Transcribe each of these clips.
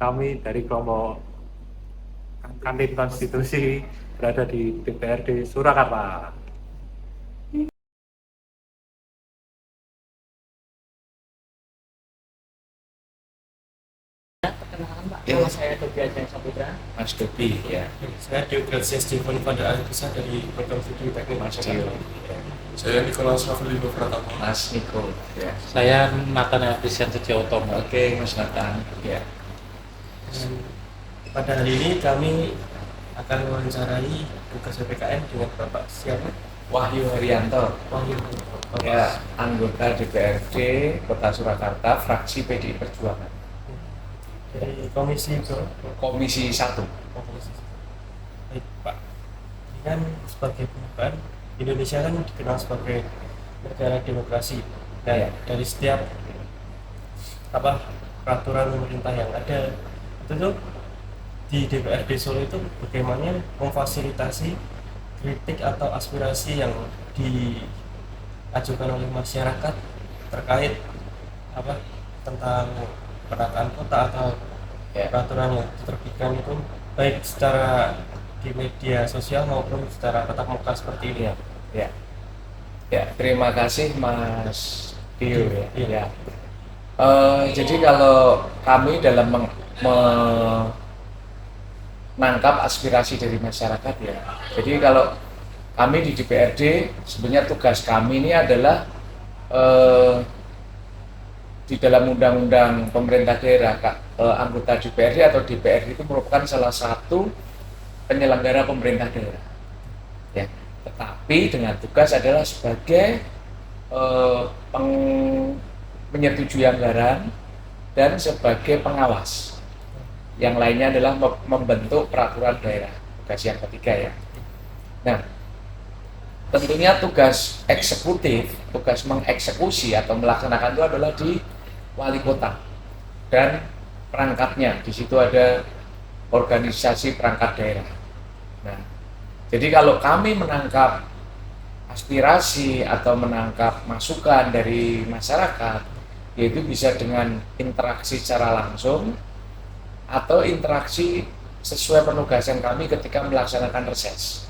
kami dari kelompok Kantin Konstitusi berada di DPRD Surakarta. Perkenalkan Pak, nama saya Dobi Adrian Saputra. Mas Dobi ya. Saya Dio Gracias Devon pada Alisa dari program studi teknik Mas Dio. Saya Nicholas Ravelino Pratama. Mas Niko ya. Saya Nathan Efrisian Setiautomo. Oke Mas Nathan ya. Dan pada hari ini kami akan mewawancarai tugas PPKN dengan Bapak siapa? Wahyu Haryanto Wahyu. ya, anggota DPRD Kota Surakarta fraksi PDI Perjuangan Dari Komisi Komisi 1. Komisi. Baik Pak, ini kan sebagai pembukaan, Indonesia kan dikenal sebagai negara demokrasi dan Iya. dari setiap peraturan pemerintah yang ada itu tuh di DPRD Solo itu bagaimana memfasilitasi kritik atau aspirasi yang diajukan oleh masyarakat terkait tentang penataan kota atau Ya. peraturan yang diterbitkan itu baik secara di media sosial maupun secara tatap muka seperti ini. Ya. Ya, terima kasih Mas Dio ya. Iya. Ya. Jadi kalau kami dalam menangkap aspirasi dari masyarakat ya. Jadi kalau kami di DPRD sebenarnya tugas kami ini adalah di dalam undang-undang pemerintah daerah anggota DPRD atau DPRD itu merupakan salah satu penyelenggara pemerintah daerah. Ya, tetapi dengan tugas adalah sebagai menyetujui anggaran dan sebagai pengawas. Yang lainnya adalah membentuk peraturan daerah, tugas yang ketiga ya. Nah, tentunya tugas eksekutif, tugas mengeksekusi atau melaksanakan itu adalah di wali kota dan perangkatnya. Di situ ada organisasi perangkat daerah. Nah, jadi kalau kami menangkap aspirasi atau menangkap masukan dari masyarakat, yaitu bisa dengan interaksi secara langsung atau interaksi sesuai penugasan kami ketika melaksanakan reses.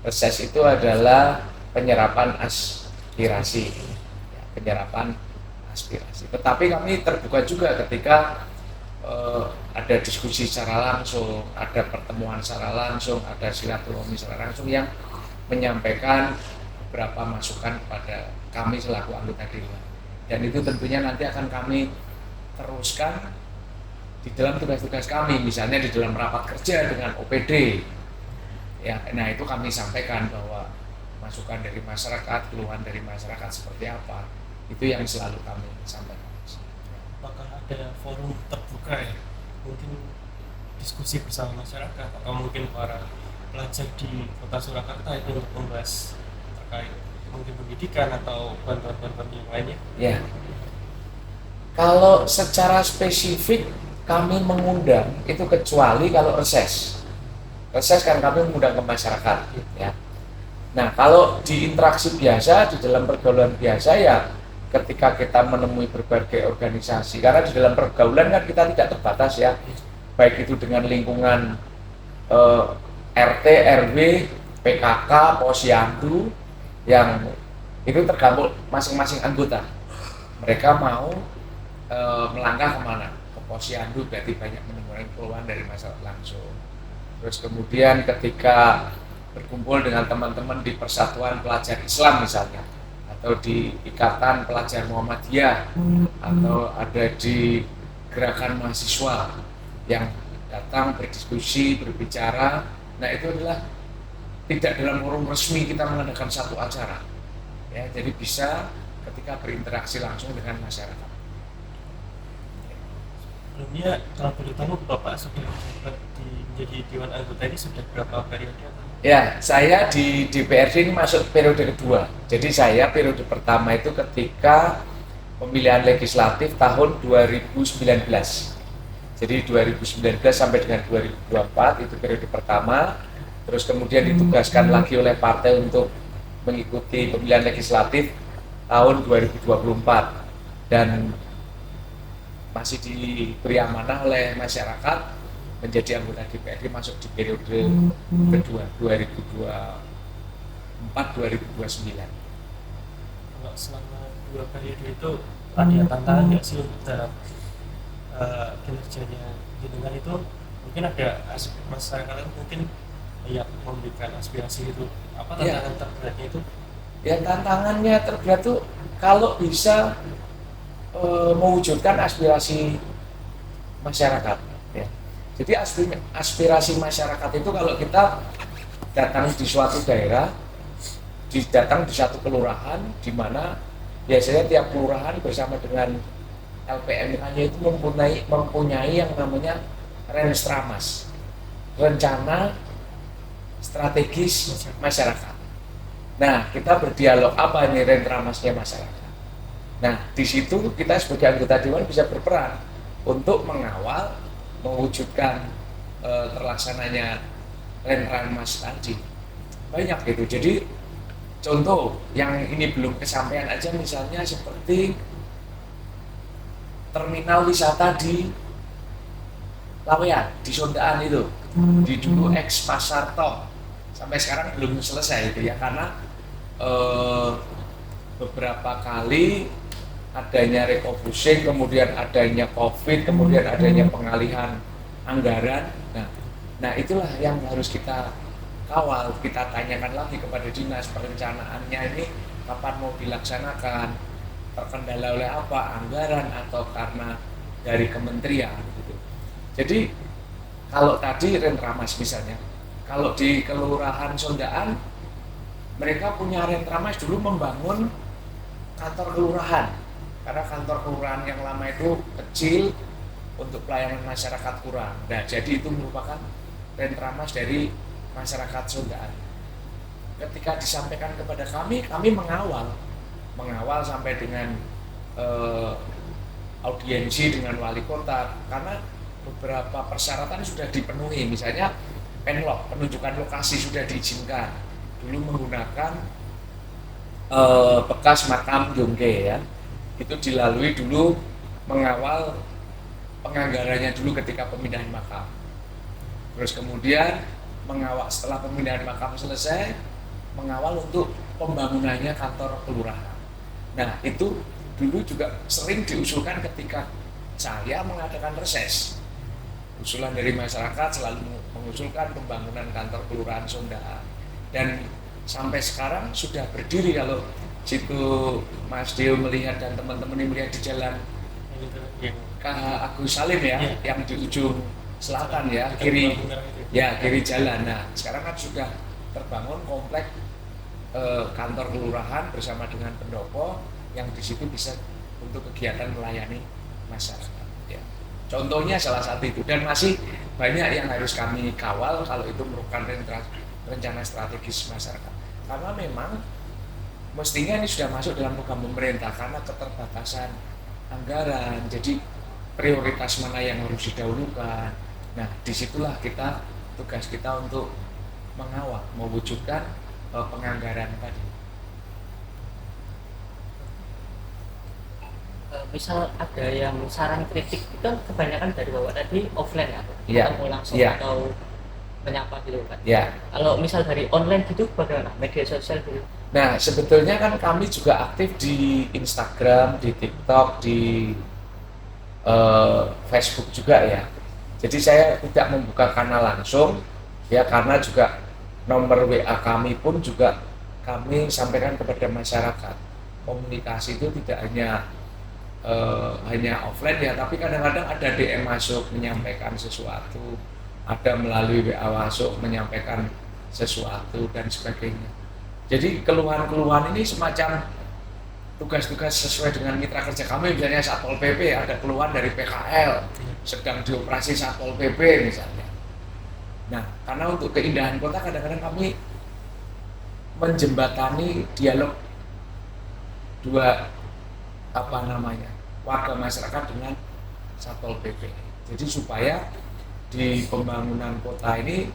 Reses itu adalah penyerapan aspirasi, penyerapan aspirasi. Tetapi kami terbuka juga ketika ada diskusi secara langsung, ada pertemuan secara langsung, ada silaturahmi secara langsung yang menyampaikan beberapa masukan kepada kami selaku anggota dewan. Dan itu tentunya nanti akan kami teruskan di dalam tugas-tugas kami, misalnya di dalam rapat kerja dengan OPD. Ya, nah itu kami sampaikan bahwa masukan dari masyarakat, keluhan dari masyarakat seperti apa, itu yang selalu kami sampaikan. Apakah ada forum terbuka ya, mungkin diskusi bersama masyarakat atau mungkin para pelajar di Kota Surakarta itu untuk membahas terkait mungkin pendidikan atau bantuan-bantuan yang lainnya? Ya, kalau secara spesifik kami mengundang itu kecuali kalau reses. Reses kan kami mengundang ke masyarakat ya. Nah, kalau di interaksi biasa, di dalam pergaulan biasa ya ketika kita menemui berbagai organisasi, karena di dalam pergaulan kan kita tidak terbatas ya, baik itu dengan lingkungan RT, RW, PKK, Posyandu, yang itu tergantung masing-masing anggota. Mereka mau melangkah kemana? Ke Posyandu berarti banyak menemukan keluhan dari masyarakat langsung. Terus kemudian ketika berkumpul dengan teman-teman di Persatuan Pelajar Islam misalnya, atau di Ikatan Pelajar Muhammadiyah, atau ada di gerakan mahasiswa yang datang berdiskusi, berbicara. Nah, itu adalah tidak dalam forum resmi kita mengadakan satu acara ya, jadi bisa ketika berinteraksi langsung dengan masyarakat. Sebelumnya kalau boleh tahu Bapak sudah menjadi Dewan Anggota ini sudah berapa periode? Ya, saya di DPRD ini masuk periode kedua. Jadi saya periode pertama itu ketika pemilihan legislatif tahun 2019. Jadi 2019 sampai dengan 2024 itu periode pertama. Terus kemudian ditugaskan lagi oleh partai untuk mengikuti pemilihan legislatif tahun 2024. Dan masih diberi amanah oleh masyarakat menjadi anggota DPRD masuk di periode kedua 2024-2029. Kalau selama 2 periode itu ada tantangan nggak sih dalam kinerjanya dengan itu? Mungkin ada aspek masyarakat mungkin yang memberikan aspirasi itu, apa tantangan terberatnya itu? Ya, tantangannya terberat tuh kalau bisa mewujudkan aspirasi masyarakat ya. Jadi aspirasi masyarakat itu kalau kita datang di suatu daerah, datang di satu kelurahan di mana biasanya tiap kelurahan bersama dengan LPM-nya itu mempunyai yang namanya Renstramas, rencana strategis masyarakat. Nah, kita berdialog apa ini Renstramasnya masyarakat. Nah, di situ kita sebagai anggota dewan bisa berperan untuk mengawal, mewujudkan terlaksananya Rentramas tadi. Banyak gitu. Jadi contoh yang ini belum kesampaian aja misalnya seperti terminal wisata di Laweyan, di Sondaan itu, di dulu ex Pasar Tok, sampai sekarang belum selesai itu ya karena beberapa kali adanya refocusing, kemudian adanya COVID, kemudian adanya pengalihan anggaran. Nah itulah yang harus kita kawal, kita tanyakan lagi kepada dinas perencanaannya ini kapan mau dilaksanakan, terkendala oleh apa, anggaran atau karena dari kementerian gitu. Jadi kalau tadi Rentramas misalnya, kalau di Kelurahan Sondaan mereka punya Rentramas dulu membangun kantor kelurahan karena kantor kelurahan yang lama itu kecil untuk pelayanan masyarakat kurang. Nah, jadi itu merupakan Rentramas dari masyarakat Sondaan. Ketika disampaikan kepada kami mengawal sampai dengan audiensi dengan wali kota karena beberapa persyaratan sudah dipenuhi, misalnya penlok, penunjukan lokasi sudah diizinkan. Dulu menggunakan bekas makam Yongke ya, itu dilalui dulu, mengawal penganggarannya dulu ketika pemindahan makam. Terus kemudian mengawal setelah pemindahan makam selesai, mengawal untuk pembangunannya kantor kelurahan. Nah itu dulu juga sering diusulkan ketika saya mengadakan reses. Usulan dari masyarakat selalu mengusulkan pembangunan kantor kelurahan Sondaan. Dan sampai sekarang sudah berdiri. Kalau situ Mas Dio melihat dan teman-teman ini melihat di jalan KH Agus Salim ya, yang di ujung selatan ya, kiri jalan. Nah sekarang kan sudah terbangun komplek kantor kelurahan bersama dengan pendopo yang di situ bisa untuk kegiatan melayani masyarakat ya. Contohnya salah satu itu, dan masih banyak yang harus kami kawal kalau itu merupakan rencana strategis masyarakat, karena memang mestinya ini sudah masuk dalam program pemerintah karena keterbatasan anggaran, jadi prioritas mana yang harus didahulukan. Nah disitulah tugas kita untuk mengawal, mewujudkan penganggaran tadi. Misal ada yang saran kritik itu kan kebanyakan dari Bapak tadi offline ya, Iya. ketemu langsung Iya. atau menyapa gitu kan. Ya. Kalau misal dari online gitu bagaimana? Media sosial gitu. Nah sebetulnya kan kami juga aktif di Instagram, di TikTok, di Facebook juga ya. Jadi saya tidak membuka kanal langsung ya, karena juga nomor WA kami pun juga kami sampaikan kepada masyarakat. Komunikasi itu tidak hanya offline ya, tapi kadang-kadang ada DM masuk menyampaikan sesuatu, ada melalui WA masuk menyampaikan sesuatu dan sebagainya. Jadi keluhan-keluhan ini semacam tugas-tugas sesuai dengan mitra kerja kami, misalnya Satpol PP ada keluhan dari PKL sedang dioperasi Satpol PP misalnya. Nah, karena untuk keindahan kota kadang-kadang kami menjembatani dialog warga masyarakat dengan Satpol PP. Jadi supaya di pembangunan kota ini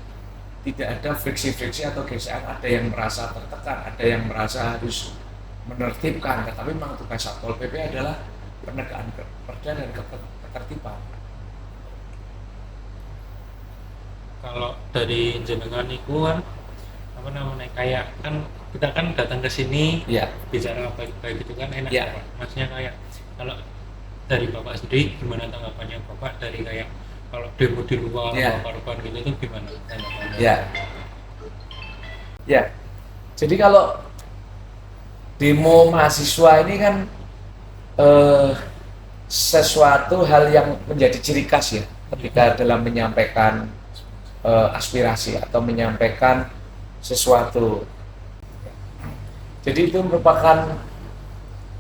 tidak ada friksi-friksi atau gesekan, ada yang merasa tertekan, ada yang merasa harus menertibkan. Tetapi memang tugas Satpol PP adalah penegakan perda dan ketertiban. Kalau dari jenengan itu kan apa namanya kayak kan kita kan datang ke sini Ya, bicara baik-baik itu kan enak Ya. ya, Pak. Maksudnya kayak kalau dari Bapak sendiri gimana tanggapannya Bapak dari kayak kalau demo di luar Ya. apa-apa gitu itu gimana tanggapannya? ya, ya. Jadi kalau demo mahasiswa ini kan sesuatu hal yang menjadi ciri khas ya ketika dalam menyampaikan aspirasi atau menyampaikan sesuatu. Jadi itu merupakan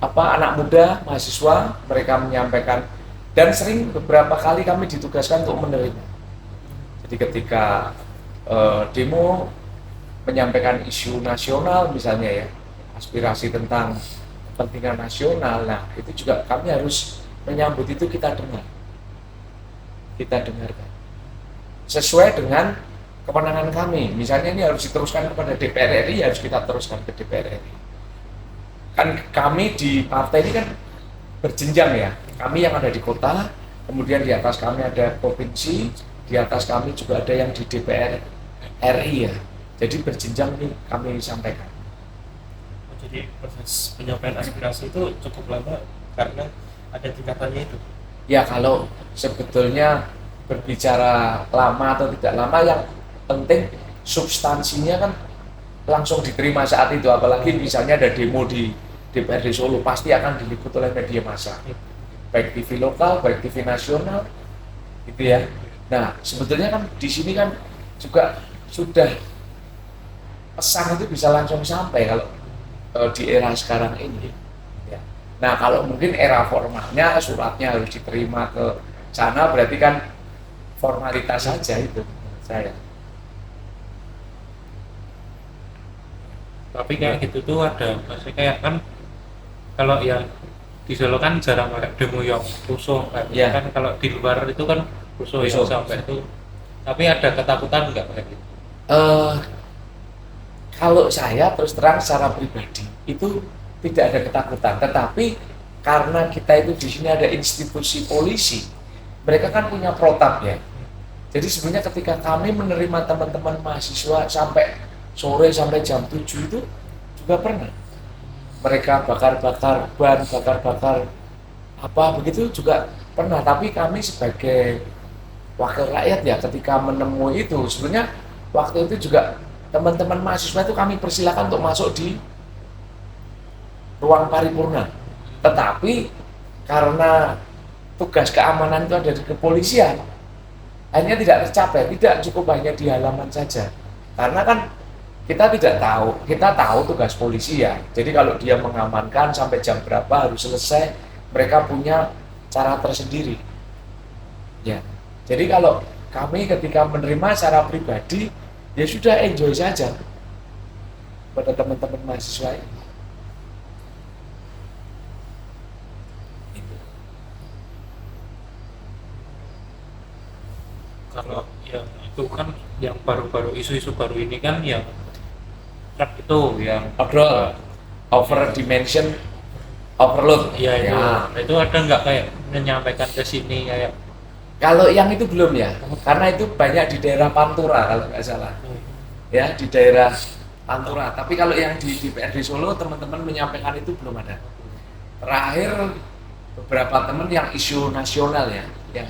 anak muda mahasiswa, mereka menyampaikan, dan sering beberapa kali kami ditugaskan untuk menerima. Jadi ketika demo menyampaikan isu nasional misalnya ya, aspirasi tentang kepentingan nasional, nah itu juga kami harus menyambut itu, kita dengarkan sesuai dengan kewenangan kami. Misalnya ini harus diteruskan kepada DPR RI, harus kita teruskan ke DPR RI. Kan kami di partai ini kan berjenjang ya, kami yang ada di kota, kemudian di atas kami ada provinsi, di atas kami juga ada yang di DPR RI ya, jadi berjenjang nih kami sampaikan. Jadi proses penyampaian aspirasi itu cukup lama karena ada tingkatannya itu. Ya kalau sebetulnya berbicara lama atau tidak lama, yang penting substansinya kan langsung diterima saat itu. Apalagi misalnya ada demo di DPRD Solo, pasti akan diliput oleh media massa, baik TV lokal, baik TV nasional, gitu ya. Nah sebetulnya kan di sini kan juga sudah pesan itu bisa langsung sampai kalau di era sekarang ini. Ya. Nah kalau mungkin era formalnya suratnya harus diterima ke sana, berarti kan formalitas saja itu menurut saya. Tapi kayak gitu tuh ada maksudnya kayak kan kalau yang di Solo kan jarang kayak demo yang rusuh kayak Ya. kan kalau di luar itu kan rusuh yang Rusuh. sampai itu. Tapi ada ketakutan nggak kayak gitu? Kalau saya terus terang secara pribadi itu tidak ada ketakutan, tetapi karena kita itu di sini ada institusi polisi, mereka kan punya protap ya. Jadi sebenarnya ketika kami menerima teman-teman mahasiswa sampai sore sampai jam 7 itu juga pernah. Mereka bakar-bakar ban, bakar-bakar apa begitu juga pernah. Tapi kami sebagai wakil rakyat ya ketika menemui itu, sebenarnya waktu itu juga teman-teman mahasiswa itu kami persilakan untuk masuk di ruang paripurna. Tetapi karena tugas keamanan itu ada di kepolisian, akhirnya tidak tercapai, tidak cukup hanya di halaman saja. Karena kan kita tahu tugas polisi ya. Jadi kalau dia mengamankan sampai jam berapa harus selesai, mereka punya cara tersendiri. Ya. Jadi kalau kami ketika menerima secara pribadi, ya sudah enjoy saja pada teman-teman mahasiswa ini. Kalau yang itu kan yang baru-baru isu-isu baru ini kan yang truk itu yang Over dimension overload. ya itu Ya. itu ada nggak kayak menyampaikan ke sini kayak Kalau yang itu belum ya, karena itu banyak di daerah Pantura kalau nggak salah, ya di daerah Pantura. Tapi kalau yang di DPRD Solo teman-teman menyampaikan itu belum ada. Terakhir beberapa teman yang isu nasional ya, yang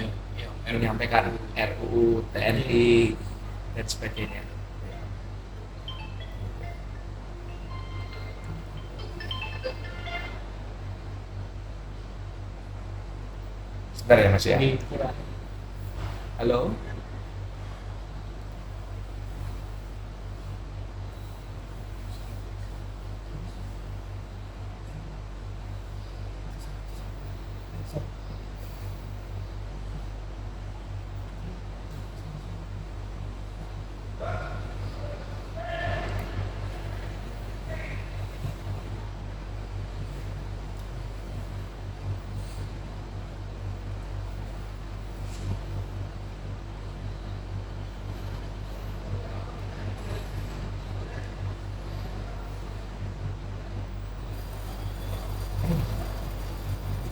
menyampaikan RUU, TNI dan sebagainya. Sebentar ya Mas ya. ini Halo.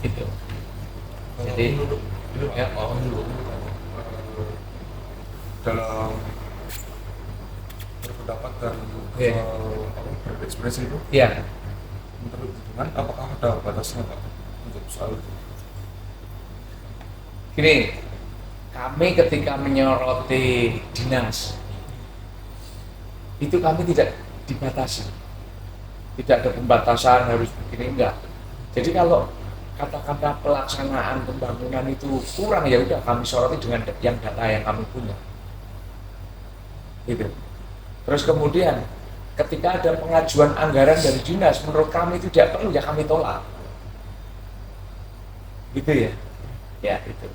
Gitu. Jadi Menurut Ya. Dalam berpendapat dan Iya. berekspresi itu, Ya, menurut dengan apakah ada batasnya Pak untuk soal itu? gini, kami ketika menyoroti dinas itu kami tidak dibatasi, tidak ada pembatasan harus begini, enggak. Jadi kalau kata-kata pelaksanaan pembangunan itu kurang, ya udah kami soroti dengan yang data yang kami punya. Gitu. Terus kemudian ketika ada pengajuan anggaran dari dinas menurut kami itu tidak perlu, ya kami tolak. Gitu ya. Ya, itu.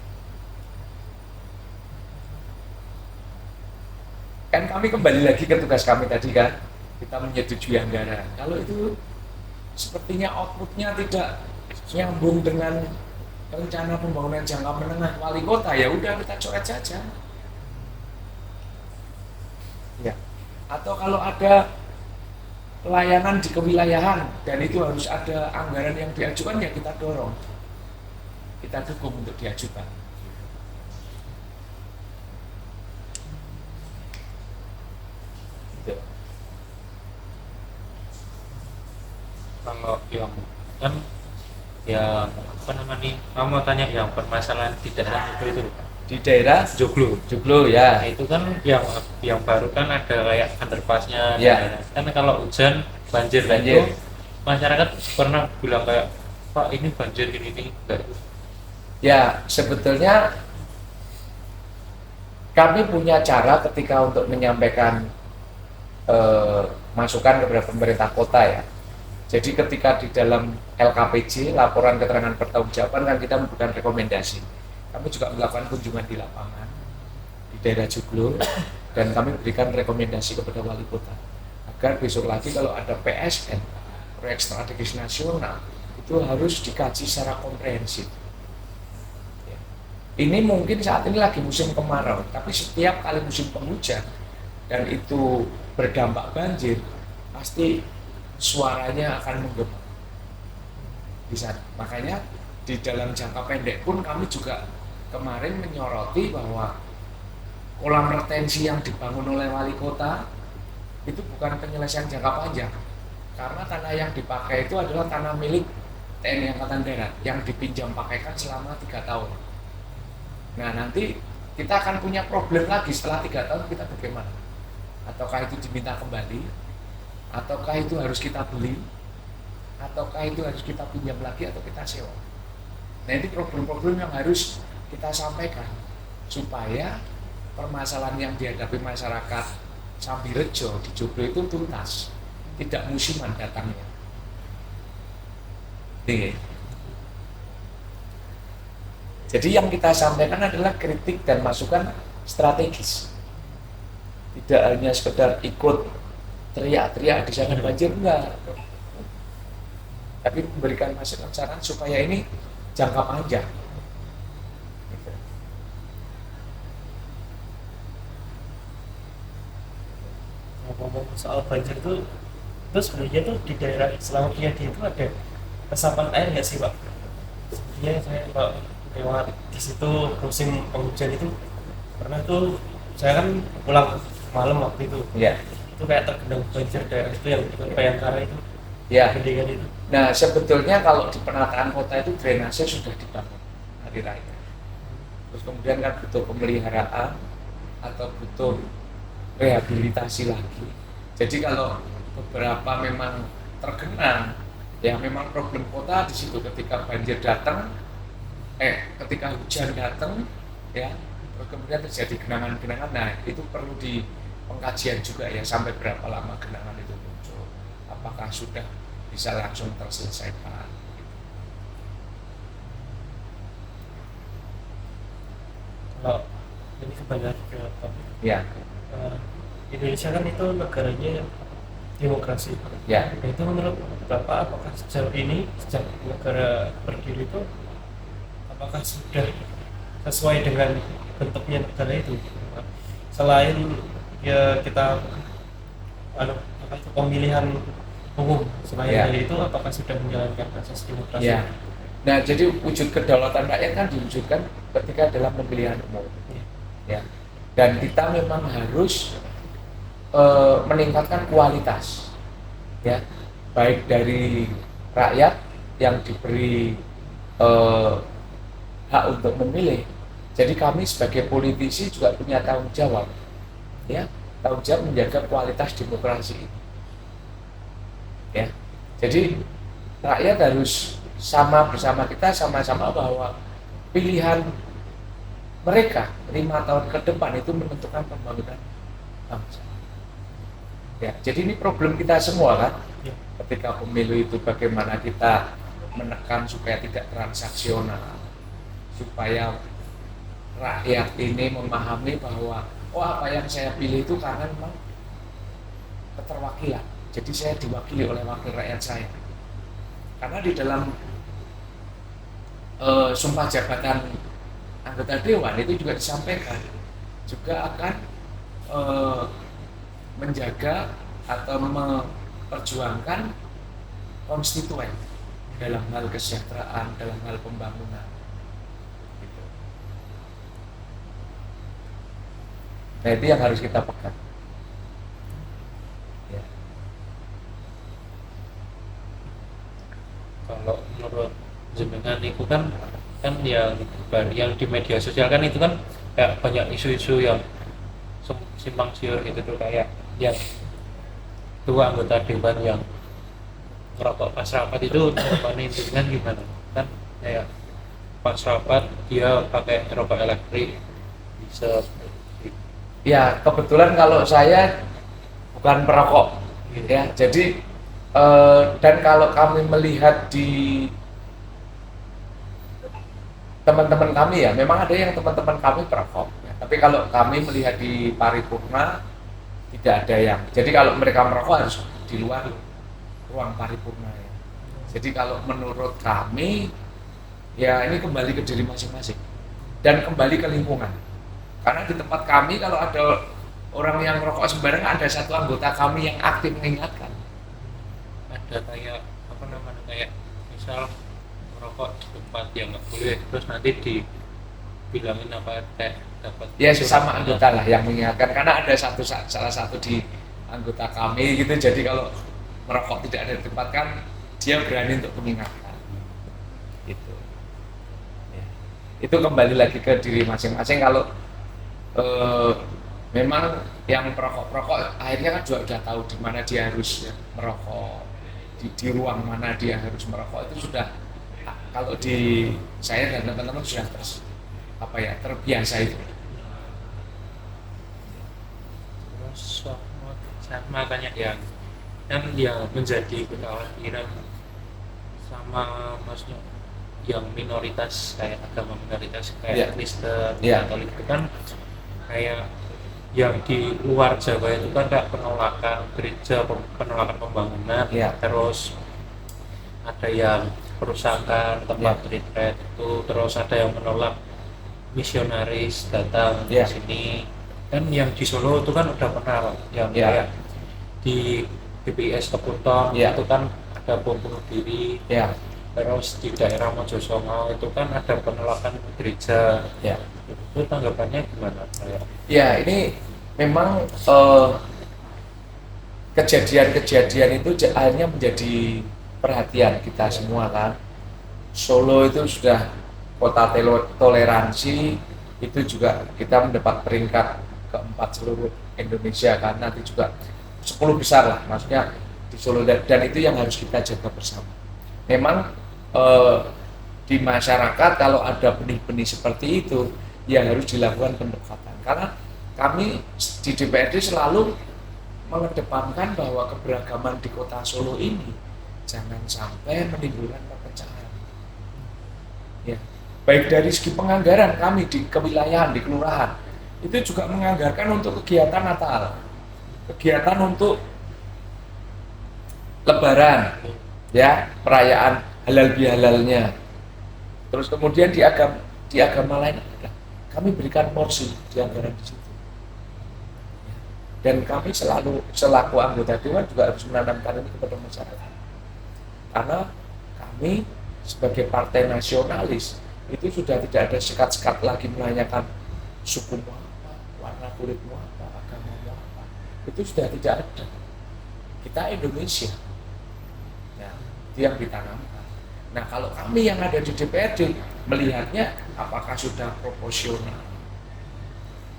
Kan kami kembali lagi ke tugas kami tadi kan, kita menyetujui anggaran. Kalau itu sepertinya outputnya tidak nyambung dengan rencana pembangunan jangka menengah wali kota, ya udah kita coret saja. Ya. Atau kalau ada pelayanan di kewilayahan dan itu harus ada anggaran yang diajukan, ya kita dorong, kita dukung untuk diajukan. Gitu. Kalau yang kan yang apa namanya, kamu mau tanya yang permasalahan di daerah itu Di daerah Joglo. Joglo Nah, ya. itu kan yang baru kan ada kayak underpassnya. Ya. Kan kalau hujan banjir, Banjir. itu masyarakat pernah bilang kayak, Pak ini banjir ini enggak. Ya, sebetulnya kami punya cara ketika untuk menyampaikan masukan kepada pemerintah kota ya. Jadi ketika di dalam LKPJ, laporan keterangan pertanggungjawaban, kan kita memberikan rekomendasi. Kami juga melakukan kunjungan di lapangan di daerah Joglo dan kami berikan rekomendasi kepada wali kota agar besok lagi kalau ada PSN, proyek strategis nasional, itu harus dikaji secara komprehensif. Ya. Ini mungkin saat ini lagi musim kemarau, tapi setiap kali musim penghujan dan itu berdampak banjir, pasti suaranya akan menggema di sana. Makanya di dalam jangka pendek pun kami juga kemarin menyoroti bahwa kolam retensi yang dibangun oleh wali kota itu bukan penyelesaian jangka panjang, karena tanah yang dipakai itu adalah tanah milik TNI Angkatan Darat yang dipinjam pakaikan selama 3 tahun. Nah, nanti kita akan punya problem lagi setelah 3 tahun, kita bagaimana? Ataukah itu diminta kembali, ataukah itu harus kita beli, ataukah itu harus kita pinjam lagi atau kita sewa. Nah, itu problem-problem yang harus kita sampaikan supaya permasalahan yang dihadapi masyarakat Sambirejo di Joglo itu tuntas, tidak musiman datangnya. Nih. Jadi yang kita sampaikan adalah kritik dan masukan strategis, tidak hanya sekedar ikut teriak-teriak di sana banjir, enggak, tapi memberikan masukan saran supaya ini jangka panjang. Ngomong soal banjir itu sebenarnya tuh di daerah Selama Priadi itu ada resapan air nggak sih Pak? Sebenarnya saya kalau lewat di situ musim penghujan itu pernah tuh saya kan pulang malam waktu itu, Ya, itu kayak tergenang banjir daerah itu yang Bayangkara itu, ya. Gendengan itu. Nah, sebetulnya kalau di penataan kota itu drainase sudah dibangun hari raya. Terus kemudian kan butuh pemeliharaan atau butuh rehabilitasi lagi. Jadi kalau beberapa memang tergenang, ya memang problem kota di situ ketika banjir datang, ketika hujan datang, ya, terus kemudian terjadi genangan-genangan. Nah, itu perlu di pengkajian juga ya, sampai berapa lama genangan itu muncul, apakah sudah bisa langsung terselesaikan. Kalau ini kembali lagi ke topik, Ya, Indonesia kan itu negaranya demokrasi. ya. Nah, itu menurut Bapak apakah sejauh ini sejak negara berdiri itu apakah sudah sesuai dengan bentuknya negara itu? Selain ya kita apa itu pemilihan umum, selain Ya. dari itu apakah sudah menjalankan asas demokrasi? Ya, Nah, jadi wujud kedaulatan rakyat kan diwujudkan ketika dalam pemilihan umum, ya. Dan kita memang harus meningkatkan kualitas, ya, baik dari rakyat yang diberi hak untuk memilih. Jadi kami sebagai politisi juga punya tanggung jawab, ya, tanggung jawab menjaga kualitas demokrasi ini, ya. Jadi rakyat harus bersama kita sama-sama bahwa pilihan mereka 5 tahun ke depan itu menentukan pembangunan bangsa. Ya, jadi ini problem kita semua kan. Ya. Ketika pemilu itu bagaimana kita menekan supaya tidak transaksional, supaya rakyat ini memahami bahwa apa yang saya pilih itu karena memang keterwakilan. Jadi saya diwakili oleh wakil rakyat saya. Karena di dalam sumpah jabatan anggota dewan itu juga disampaikan juga akan menjaga atau memperjuangkan konstituen dalam hal kesejahteraan, dalam hal pembangunan. Gitu. Nah, itu yang harus kita pegang. Ya. Kalau menurut jenengan itu kan yang di media sosial kan itu kan kayak banyak isu-isu yang simpang siur gitu tuh, kayak yang dua anggota dewan yang merokok pas rapat itu tanggapannya jenengan gimana? Kan kayak pas rapat dia pakai rokok elektrik bisa. Ya, kebetulan kalau saya bukan perokok, ya. Jadi dan kalau kami melihat di teman-teman kami, ya, memang ada yang teman-teman kami perokok, ya. Tapi kalau kami melihat di paripurna tidak ada yang. Jadi kalau mereka merokok harus di luar ruang paripurna, ya. Jadi kalau menurut kami, ya ini kembali ke diri masing-masing dan kembali ke lingkungan. Karena di tempat kami kalau ada orang yang merokok sembarangan, ada satu anggota kami yang aktif mengingatkan. Ada kayak kayak misal merokok di tempat yang nggak boleh, terus nanti dibilangin apa kayak dapat Ya, sesama anggota lah yang mengingatkan, karena ada salah satu di anggota kami gitu. Jadi kalau merokok tidak ada di tempat kan dia berani untuk mengingatkan gitu, ya. Itu kembali lagi ke diri masing-masing. Kalau memang yang perokok akhirnya kan juga udah tahu di mana dia harus merokok, di ruang mana dia harus merokok, itu sudah, kalau di saya dan teman-teman sudah terbiasa itu. Terus sama tanya yang kan yang menjadi kekhawatiran sama maksudnya yang minoritas kayak agama minoritas kayak Kristen, Katolik itu kan kayak yang di luar Jawa itu kan kayak penolakan gereja, penolakan pembangunan, terus ada yang perusahaan tempat retreat itu, terus ada yang menolak misionaris datang di sini. Kan yang di Solo itu kan udah pernah yang kayak di BPS Keputon itu kan ada bom bunuh diri. Terus di daerah Mojosongo itu kan ada penolakan gereja. Itu tanggapannya gimana? Ya, ini memang kejadian-kejadian itu akhirnya menjadi perhatian kita semua kan. Solo itu sudah kota toleransi, itu juga kita mendapat peringkat ke-4 seluruh Indonesia kan, nanti juga 10 besar lah maksudnya di Solo, dan itu yang harus kita jaga bersama. Memang di masyarakat kalau ada benih-benih seperti itu ya harus dilakukan pendekatan, karena kami di DPRD selalu mengedepankan bahwa keberagaman di kota Solo ini jangan sampai menimbulkan perpecahan, ya. Baik dari segi penganggaran, kami di kewilayahan, di kelurahan itu juga menganggarkan untuk kegiatan Natal, kegiatan untuk Lebaran, ya, perayaan halal bihalalnya. Terus kemudian di agama lain kami berikan porsi di anggaran di situ. Dan kami selaku anggota dewan juga harus menanamkan ini kepada masyarakat. Karena kami sebagai partai nasionalis itu sudah tidak ada sekat-sekat lagi menanyakan sukumu apa, warna kulitmu apa, agamamu apa. Itu sudah tidak ada. Kita Indonesia. Nah, itu yang ditanamkan. Nah, kalau kami yang ada di DPRD melihatnya apakah sudah proporsional?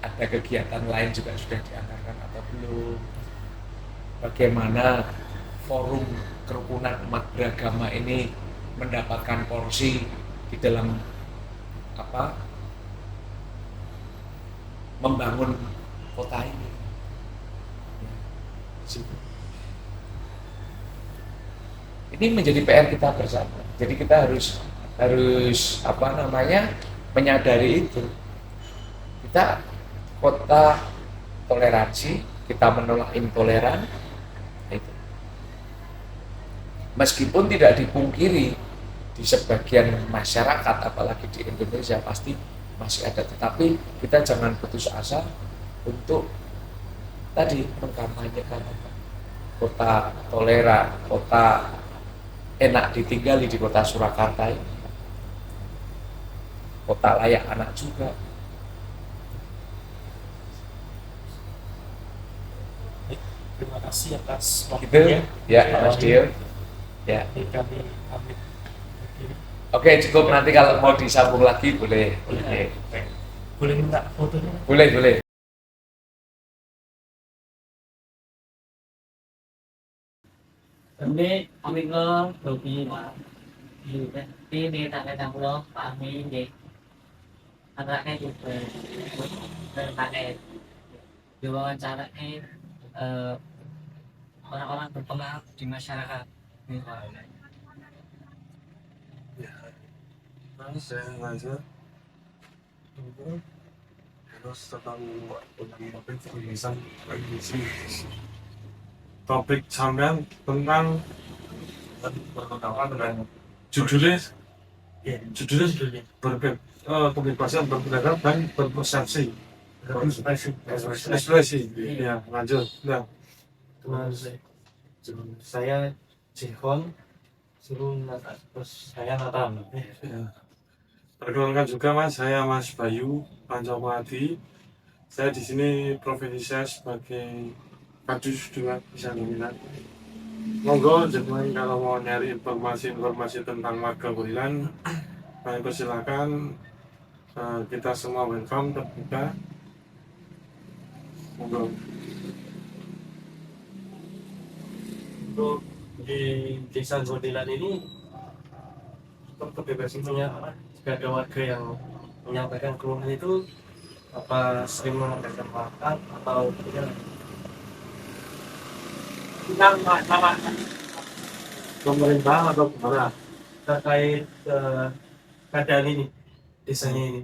Ada kegiatan lain juga sudah dianggarkan atau belum? Bagaimana forum kerukunan umat beragama ini mendapatkan porsi di dalam membangun kota ini. Ini menjadi PR kita bersama. Jadi kita harus menyadari itu. Kita kota toleransi, kita menolak intoleran. Itu. Meskipun tidak dipungkiri di sebagian masyarakat, apalagi di Indonesia pasti masih ada, tetapi kita jangan putus asa untuk tadi mengkampanyekan kota toleran, kota enak ditinggali di kota Surakarta ini, kota layak anak juga. Terima kasih atas Gitu waktunya. ya, Mas Dio. Ya. Kami pamit. Oke, cukup, nanti kalau mau disambung lagi boleh. Boleh minta fotonya? Boleh. Tapi kami lo lebih lah. Ini tanya lo kami deh. Anaknya juga tanya wawancaranya orang-orang berpengaruh di masyarakat. Saya ngajar terus tentang topik tulisan topik sampean tentang berpendapat dengan judulnya kebebasan berpendapat dan berpersepsi ekspresi ya lanjut nah. Saya Jehon, terus saya Nathan. Ya. Perkenalkan juga Mas, saya Mas Bayu Pancawati. Saya di sini profesi saya sebagai kadus juga bisa dominan. Monggo jangan kalau mau nyari informasi tentang warga Burilan, kami persilakan. Kita semua welcome, terbuka. Monggo. Untuk di desa Burilan ini kebebasannya jika ada warga yang menyampaikan keluhan itu apa sering mengadakan makan atau Pemerintah atau gimana? terkait keadaan ini desanya ini.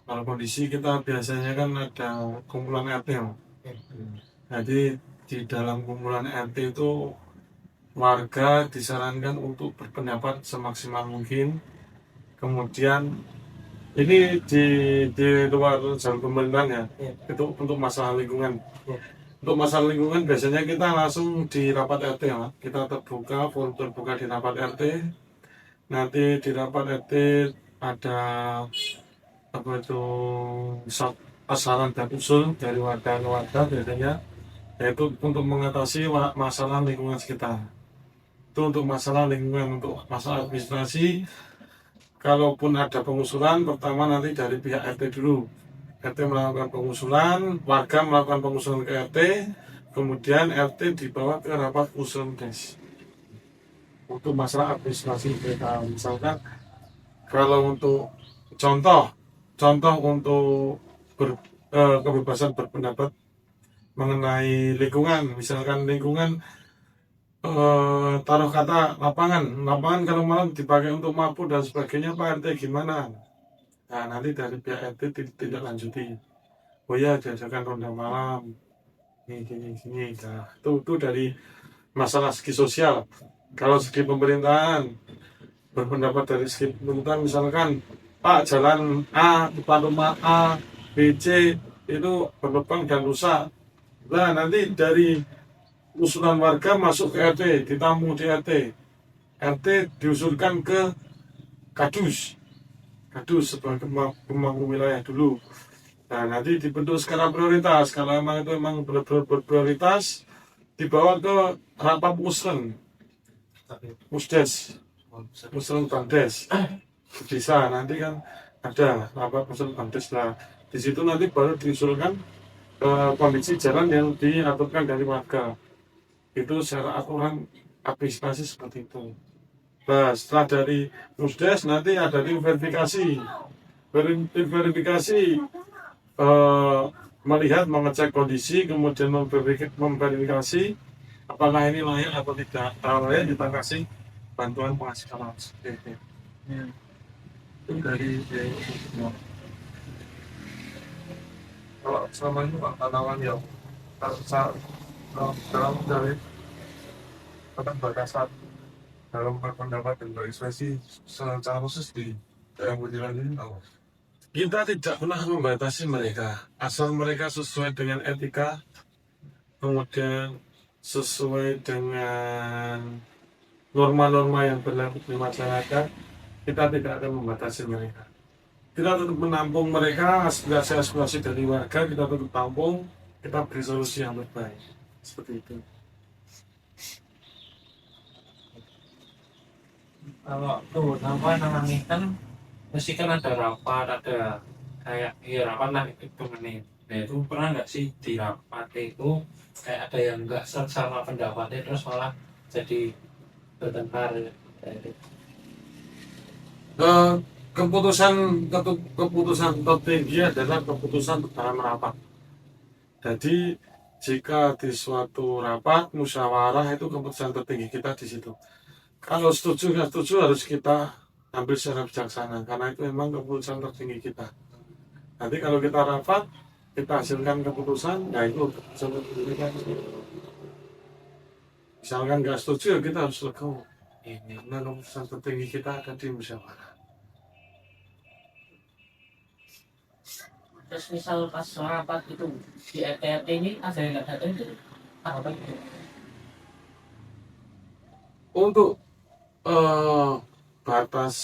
Kalau kondisi kita biasanya kan ada kumpulan RT, jadi di dalam kumpulan RT itu warga disarankan untuk berpendapat semaksimal mungkin. Kemudian ini di luar jalur pemerintahan ya, itu untuk masalah lingkungan. Untuk masalah lingkungan biasanya kita langsung di rapat RT ya, kita terbuka, forum terbuka di rapat RT. Nanti di rapat RT ada saran dan usul dari warga biasanya, yaitu untuk mengatasi masalah lingkungan sekitar. Itu untuk masalah lingkungan. Untuk masalah administrasi, kalaupun ada pengusulan, pertama nanti dari pihak RT dulu. RT melakukan pengusulan, warga melakukan pengusulan ke RT, kemudian RT dibawa ke rapat usulan des. Untuk masalah administrasi kita, misalkan kalau untuk contoh untuk kebebasan berpendapat mengenai lingkungan, misalkan lingkungan taruh kata lapangan kalau malam dipakai untuk mabuk dan sebagainya, Pak RT gimana? Nah, nanti dari pihak RT tidak lanjuti. Oh ya, diadakan ronda malam ini. Nah, itu dari masalah segi sosial. Kalau segi pemerintahan, berpendapat dari segi pemerintahan, misalkan Pak jalan A, depan rumah A, B, C itu berlubang dan rusak. Nah, nanti dari usulan warga masuk ke RT, ditamu di RT. RT diusulkan ke kadus sebagai pemangku wilayah dulu. Nah, nanti dibentuk skala prioritas. Kalau emang itu emang berprioritas, dibawa ke rapat musdes, bamdes. Bisa nanti kan ada rapat bamdes lah. Di situ nanti baru diusulkan kondisi jalan yang diaturkan dari warga. Itu secara aturan administrasi seperti itu. Nah, setelah dari musdes nanti ada tim verifikasi. Verifikasi melihat, mengecek kondisi, kemudian memverifikasi apakah ini layak atau tidak. Kalau layak kita kasih bantuan penghasilan seperti itu. Itu dari kalau selama ini Pak tanaman yang dalam dari batasan dalam berpendapat dan berekspresi secara khusus di daerah Budiran ini tahu. Kita tidak pernah membatasi mereka, asal mereka sesuai dengan etika, kemudian sesuai dengan norma-norma yang berlaku di masyarakat, kita tidak akan membatasi mereka. Kita tetap menampung mereka, aspirasi-aspirasi dari warga, kita tetap tampung, kita beri solusi yang terbaik. Seperti itu. Kalau tuh namanya kan mesti kan ada rapat, ada kayak ya rapat lah itu nih. Nah itu pernah nggak sih di rapat itu kayak ada yang nggak sama pendapatnya terus malah jadi bertengkar gitu. Keputusan tertinggi adalah keputusan dalam rapat. Jadi jika di suatu rapat musyawarah itu keputusan tertinggi kita di situ. Kalau setuju nggak setuju harus kita ambil secara bijaksana karena itu memang keputusan tertinggi kita. Nanti kalau kita rapat kita hasilkan keputusan, nah itu keputusan tertinggi kita. Misalkan nggak setuju ya kita harus legowo. Karena keputusan tertinggi kita ada di musyawarah. Terus misal pas rapat itu di RT ini ada yang nggak datang itu apa itu? Untuk batas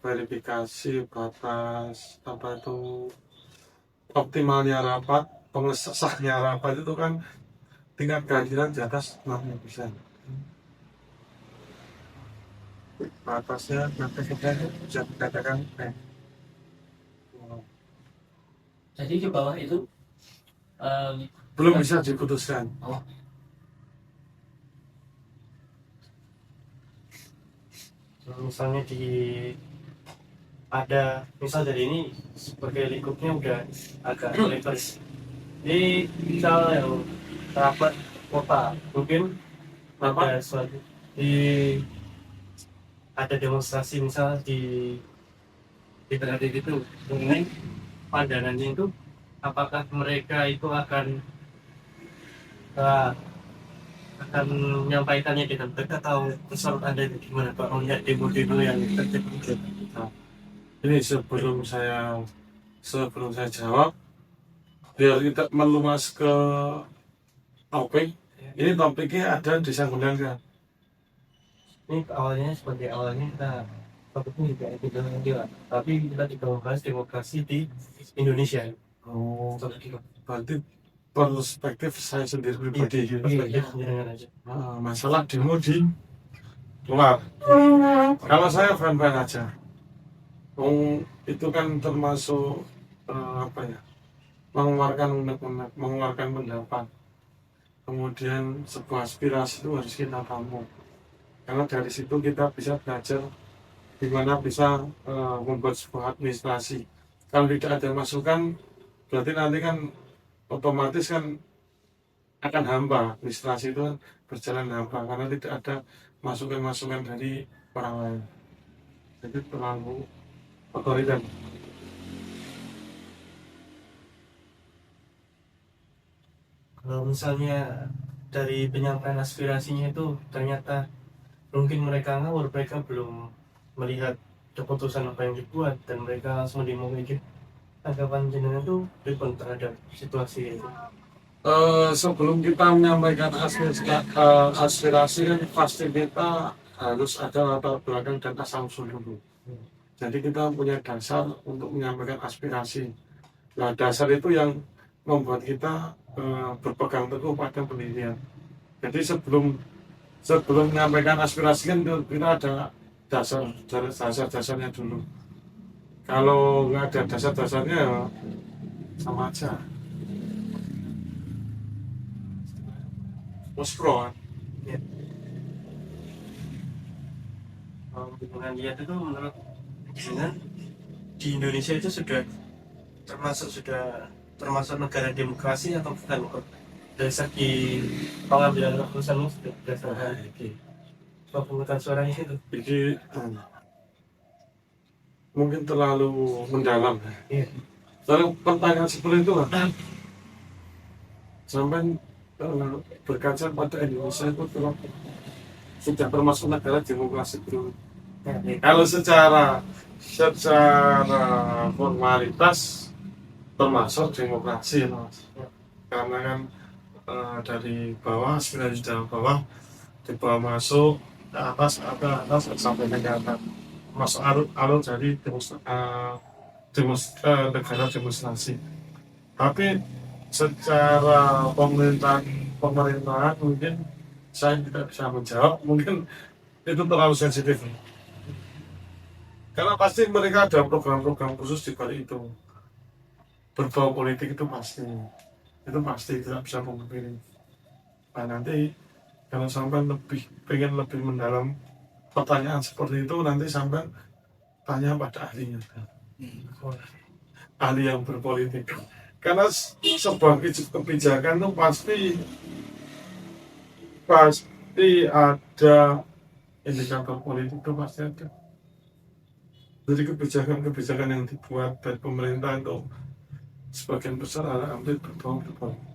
verifikasi, batas apa itu optimalnya rapat, pengesahnya rapat itu kan tingkat kehadiran di atas 60%. Batasnya nanti kita bisa dikatakan Jadi di bawah itu belum bisa diputuskan. Misalnya ada misal dari ini sebagai lingkupnya udah agak lebar. Jadi misal yang rapat kota mungkin ada suatu ada demonstrasi misal di berada itu mengenai pandangannya itu apakah mereka itu akan menyampaikannya dengan baik atau menurut Anda itu gimana Pak melihat demo-demo yang terjadi? Ini sebelum saya jawab, biar kita meluas ke topik. Ini topiknya ada di Sangguniang. Ini awalnya kita topiknya juga epidemiologi Pak, tapi kita juga membahas demokrasi di Indonesia. Oh, berarti perspektif saya sendiri pribadi. Masalah demo di luar. Kalau saya fan-fan aja. Itu kan termasuk mengeluarkan pendapat. Kemudian sebuah aspirasi itu harus kita tampung. Karena dari situ kita bisa belajar gimana bisa membuat sebuah administrasi. Kalau tidak ada masukan, berarti nanti kan otomatis kan akan hampa, administrasi itu kan berjalan hampa karena tidak ada masukan-masukan dari orang lain. Jadi terlalu otoriter. Kalau misalnya dari penyampaian aspirasinya itu ternyata mungkin mereka ngawur, mereka belum melihat keputusan apa yang dibuat dan mereka langsung demo gitu. Tanggapan jenengan itu respon terhadap situasi itu? Sebelum kita menyampaikan aspirasi kan pasti kita harus ada latar belakang dan asal usul dulu. Jadi kita punya dasar untuk menyampaikan aspirasi. Nah, dasar itu yang membuat kita berpegang teguh pada pendirian. Jadi sebelum menyampaikan aspirasi kan kita ada dasar-dasarnya dulu. Kalau nggak ada dasar-dasarnya ya sama aja. Muspro kan? Hubungan lihat itu menurut dengan di Indonesia itu sudah termasuk negara demokrasi atau bukan? Dari segi pengambilan keputusan sudah berdasarkan pemungutan suara itu. Jadi mungkin terlalu mendalam. Iya. Soalnya pertanyaan seperti itu lah. Sampai berkaca pada Indonesia itu sudah termasuk negara demokrasi itu. Kalau secara formalitas termasuk demokrasi, Mas. Karena kan dari bawah, aspirasi dari bawah di bawah masuk ke atas sampai ke atas masuk alur dari negara demonstrasi. Tapi secara pemerintahan mungkin saya tidak bisa menjawab, mungkin itu terlalu sensitif. Karena pasti mereka ada program-program khusus di balik itu. Berbau politik itu pasti tidak bisa memungkiri. Nah, nanti kalau sampai pengen lebih mendalam pertanyaan seperti itu, nanti sampai tanya pada ahlinya, ahli yang berpolitik. Karena sebuah kebijakan itu pasti ada indikator politik, itu pasti ada. Jadi kebijakan yang dibuat dari pemerintah itu sebagian besar hampir berbau politik.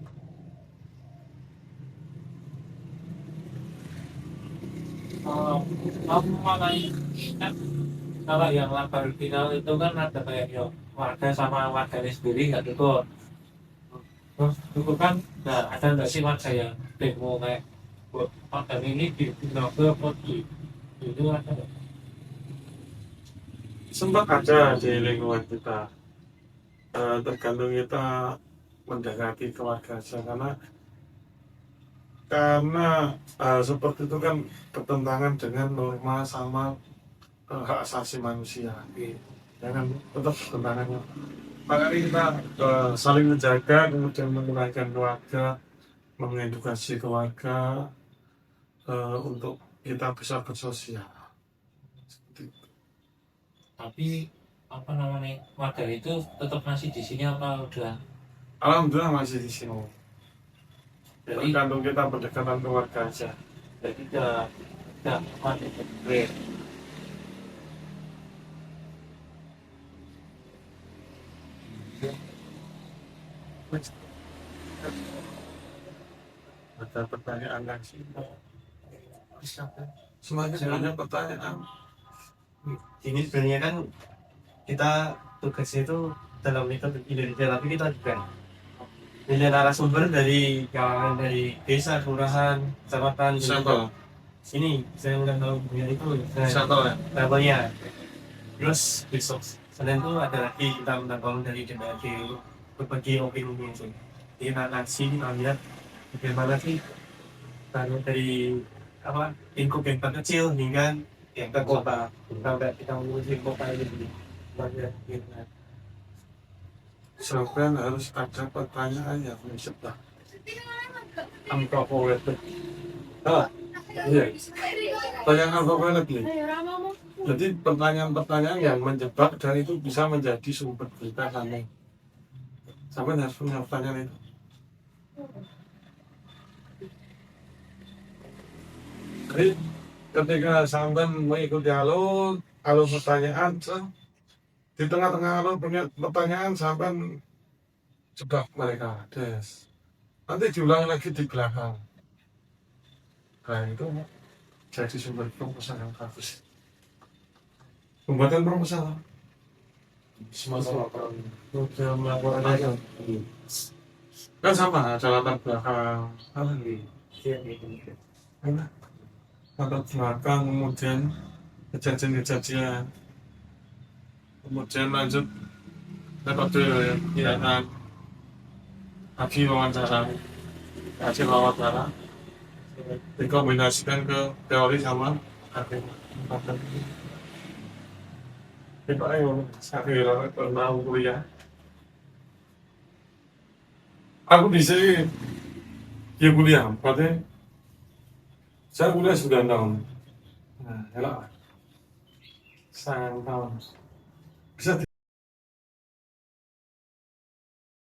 Kalau yang lapar final itu kan ada kayak ya, warga sama warganya sendiri nggak ikut. Terus itu kan ada nggak sih warga yang demo kayak konten ini di Binaga atau di itu ada nggak? Sempat ada di lingkungan kita, tergantung kita mendekati keluarga saja, karena seperti itu kan bertentangan dengan norma sama hak asasi manusia, ya kan, tetap bertentangan. Makanya kita saling menjaga, kemudian mengenalkan keluarga, mengedukasi keluarga untuk kita bisa bersosial. Tapi apa namanya warga itu tetap masih di sini apa udah? Alhamdulillah masih di sini. Jadi Tergantung kita berdekatan keluarga aja. jadi udah masih clear. Ada pertanyaan lagi? Semuanya pertanyaan. Ini sebenarnya kan kita tugasnya itu dalam lingkup Indonesia, tapi kita juga punya narasumber dari kalangan dari desa, kelurahan, kecamatan. Sampel. Ini saya udah tahu punya itu. Sampel ya. Levelnya. Terus besok Senin itu ada lagi kita menangkap dari DPRD berbagi opini itu. Di nanti kita lihat bagaimana sih dari lingkup yang terkecil hingga yang ke kota, sampai kita menguji kota ini bagaimana. Sampai harus ada pertanyaan yang mencetak. Iya. Pertanyaan apa? Jadi pertanyaan-pertanyaan yang menjebak dan itu bisa menjadi sumber berita kami. Sampai harus punya pertanyaan itu. Jadi ketika sampai mengikuti alur pertanyaan, di tengah-tengah alur pertanyaan sampai jebak mereka, nanti diulangi lagi di belakang. Nah itu jadi sumber proposal yang bagus. Pembuatan proposal semua melaporan aja kan sama, ada latar belakang. latar belakang, kemudian kejadian-kejadian, kemudian lanjut metode ya kan, lagi wawancara, hasil wawancara, dikombinasikan ke teori sama praktek. Itu ayo, saya pernah kuliah. Aku di sini dia kuliah, berarti saya kuliah 9 tahun. Nah, elok. 9 tahun. Bisa